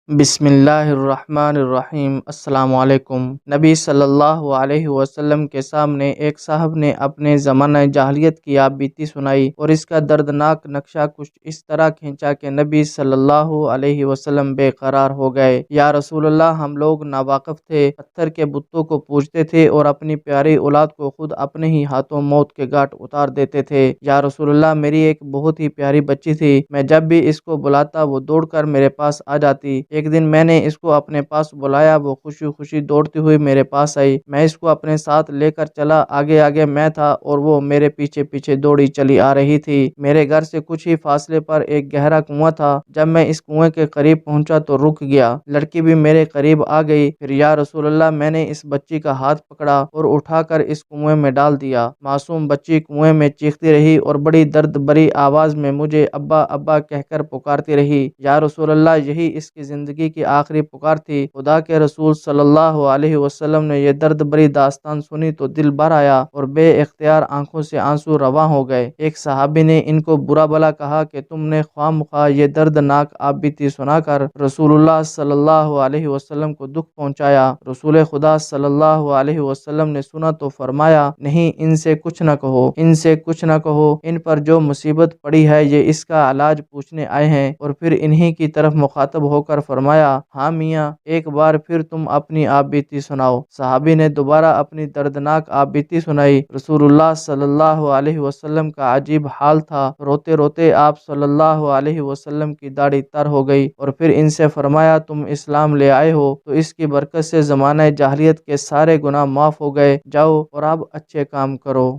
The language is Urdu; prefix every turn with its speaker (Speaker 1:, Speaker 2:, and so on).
Speaker 1: بسم اللہ الرحمن الرحیم۔ السلام علیکم۔ نبی صلی اللہ علیہ وسلم کے سامنے ایک صاحب نے اپنے زمانہ جاہلیت کی آپ بیتی سنائی اور اس کا دردناک نقشہ کچھ اس طرح کھینچا کہ نبی صلی اللہ علیہ وسلم بے قرار ہو گئے۔ یا رسول اللہ، ہم لوگ ناواقف تھے، پتھر کے بتوں کو پوجتے تھے اور اپنی پیاری اولاد کو خود اپنے ہی ہاتھوں موت کے گھاٹ اتار دیتے تھے۔ یا رسول اللہ، میری ایک بہت ہی پیاری بچی تھی، میں جب بھی اس کو بلاتا وہ دوڑ کر میرے پاس آ جاتی۔ ایک دن میں نے اس کو اپنے پاس بلایا، وہ خوشی خوشی دوڑتی ہوئی میرے پاس آئی۔ میں اس کو اپنے ساتھ لے کر چلا، آگے آگے میں تھا اور وہ میرے پیچھے پیچھے دوڑی چلی آ رہی تھی۔ میرے گھر سے کچھ ہی فاصلے پر ایک گہرا کنواں تھا۔ جب میں اس کنویں کے قریب پہنچا تو رک گیا۔ لڑکی بھی میرے قریب آ گئی۔ پھر یا رسول اللہ، میں نے اس بچی کا ہاتھ پکڑا اور اٹھا کر اس کنویں میں ڈال دیا۔ معصوم بچی کنویں میں چیختی رہی اور بڑی درد بری آواز میں مجھے ابا ابا کہہ کر پکارتی رہی۔ یا رسول اللہ، یہی اس کی زندگی کی آخری پکار تھی۔ خدا کے رسول صلی اللہ علیہ وسلم نے یہ درد بری داستان سنی تو دل بھر آیا اور بے اختیار آنکھوں سے آنسو رواں ہو گئے۔ ایک صحابی نے ان کو برا بھلا کہا کہ تم نے خواہ مخواہ یہ دردناک آپ بیتی سنا کر رسول اللہ صلی اللہ علیہ وسلم کو دکھ پہنچایا۔ رسول خدا صلی اللہ علیہ وسلم نے سنا تو فرمایا، نہیں، ان سے کچھ نہ کہو، ان سے کچھ نہ کہو، ان پر جو مصیبت پڑی ہے یہ اس کا علاج پوچھنے آئے ہیں۔ اور پھر انہی کی طرف مخاطب ہو کر فرمایا، ہاں میاں، ایک بار پھر تم اپنی آپ بیتی سناؤ۔ صحابی نے دوبارہ اپنی دردناک آپ بیتی سنائی۔ رسول اللہ صلی اللہ علیہ وسلم کا عجیب حال تھا۔ روتے روتے آپ صلی اللہ علیہ وسلم کی داڑھی تر ہو گئی اور پھر ان سے فرمایا، تم اسلام لے آئے ہو تو اس کی برکت سے زمانہ جاہلیت کے سارے گناہ معاف ہو گئے، جاؤ اور اب اچھے کام کرو۔